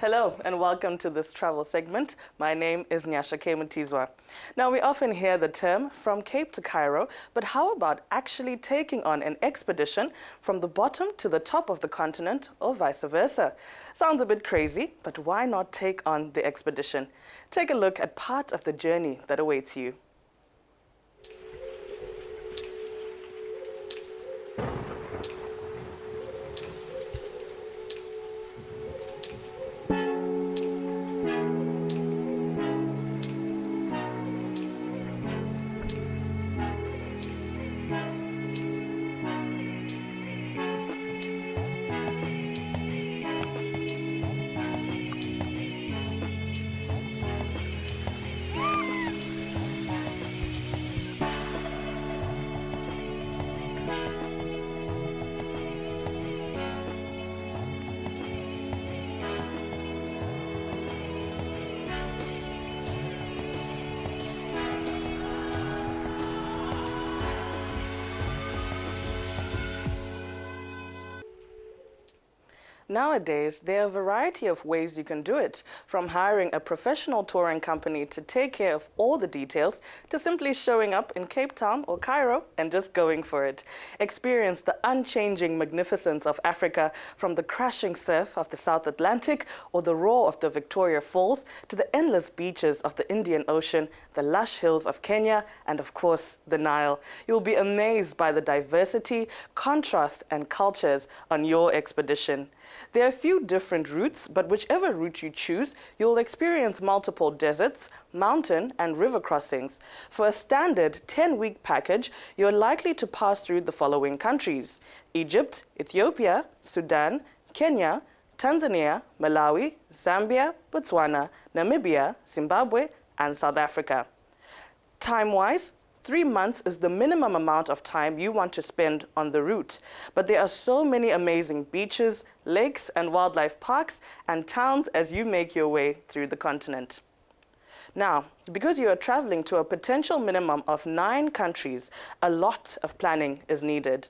Hello and welcome to this travel segment. My name is Nyasha Kematizwa. Now we often hear the term from Cape to Cairo, but how about actually taking on an expedition from the bottom to the top of the continent or vice versa? Sounds a bit crazy, but why not take on the expedition? Take a look at part of the journey that awaits you. Nowadays, there are a variety of ways you can do it, from hiring a professional touring company to take care of all the details, to simply showing up in Cape Town or Cairo and just going for it. Experience the unchanging magnificence of Africa, from the crashing surf of the South Atlantic or the roar of the Victoria Falls to the endless beaches of the Indian Ocean, the lush hills of Kenya, and of course, the Nile. You'll be amazed by the diversity, contrast, and cultures on your expedition. There are a few different routes, but whichever route you choose, you'll experience multiple deserts, mountain and river crossings. For a standard 10-week package, you're likely to pass through the following countries: Egypt, Ethiopia, Sudan, Kenya, Tanzania, Malawi, Zambia, Botswana, Namibia, Zimbabwe, and South Africa. Time-wise, 3 months is the minimum amount of time you want to spend on the route. But there are so many amazing beaches, lakes, and wildlife parks and towns as you make your way through the continent. Now, because you are traveling to a potential minimum of 9 countries, a lot of planning is needed.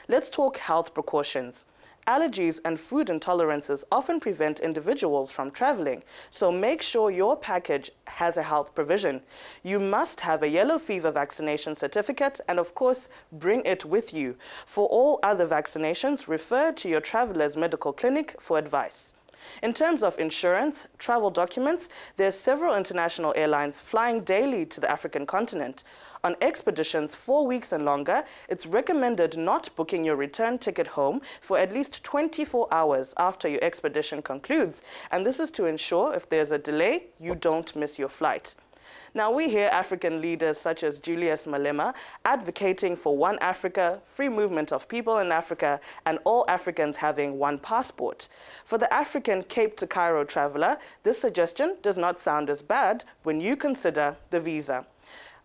Let's talk health precautions. Allergies and food intolerances often prevent individuals from traveling, so make sure your package has a health provision. You must have a yellow fever vaccination certificate and, of course, bring it with you. For all other vaccinations, refer to your traveler's medical clinic for advice. In terms of insurance, travel documents, there are several international airlines flying daily to the African continent. On expeditions 4 weeks and longer, it's recommended not booking your return ticket home for at least 24 hours after your expedition concludes, and this is to ensure if there's a delay, you don't miss your flight. Now, we hear African leaders such as Julius Malema advocating for one Africa, free movement of people in Africa, and all Africans having one passport. For the African Cape to Cairo traveler, this suggestion does not sound as bad when you consider the visa.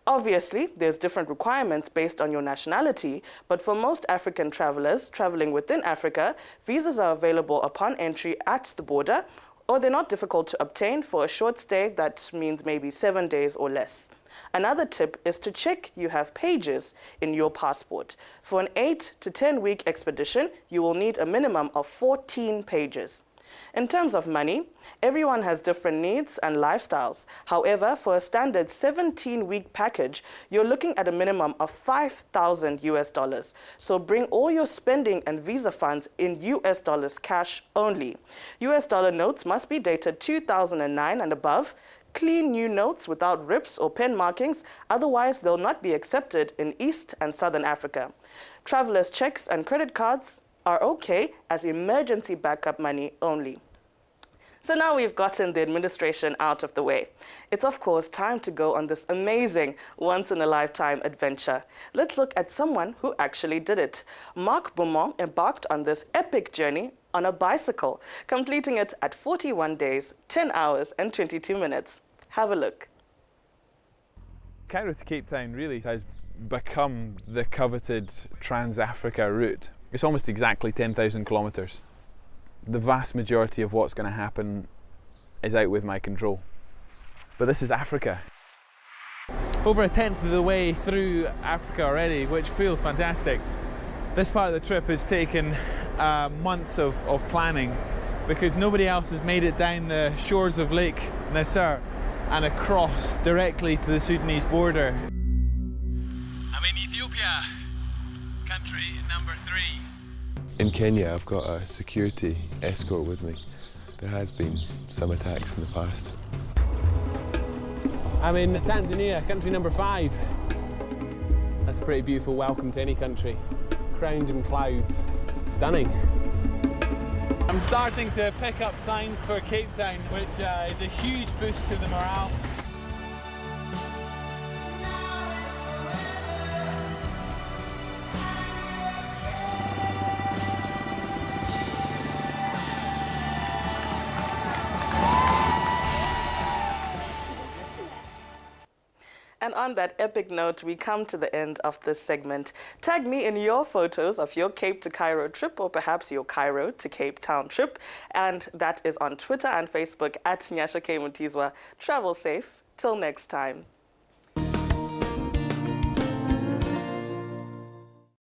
Obviously, there's different requirements based on your nationality, but for most African travelers traveling within Africa, visas are available upon entry at the border, or they're not difficult to obtain for a short stay that means maybe 7 days or less. Another tip is to check you have pages in your passport. For an 8 to 10 week expedition, you will need a minimum of 14 pages. In terms of money, everyone has different needs and lifestyles. However, for a standard 17-week package, you're looking at a minimum of $5,000. So bring all your spending and visa funds in US dollars cash only. US dollar notes must be dated 2009 and above. Clean new notes without rips or pen markings, otherwise they'll not be accepted in East and Southern Africa. Travelers' checks and credit cards are okay as emergency backup money only. So now we've gotten the administration out of the way. It's of course time to go on this amazing once-in-a-lifetime adventure. Let's look at someone who actually did it. Mark Beaumont embarked on this epic journey on a bicycle, completing it at 41 days, 10 hours and 22 minutes. Have a look. Cairo to Cape Town really has become the coveted Trans-Africa route. It's almost exactly 10,000 kilometres. The vast majority of what's going to happen is out with my control. But this is Africa. Over a tenth of the way through Africa already, which feels fantastic. This part of the trip has taken months of planning, because nobody else has made it down the shores of Lake Nasser and across directly to the Sudanese border. I'm in Ethiopia, country number 3. In Kenya, I've got a security escort with me. There has been some attacks in the past. I'm in Tanzania, country number 5. That's a pretty beautiful welcome to any country. Crowned in clouds. Stunning. I'm starting to pick up signs for Cape Town, which is a huge boost to the morale. And on that epic note, we come to the end of this segment. Tag me in your photos of your Cape to Cairo trip, or perhaps your Cairo to Cape Town trip. And that is on Twitter and Facebook at Nyasha K Mutizwa. Travel safe. Till next time.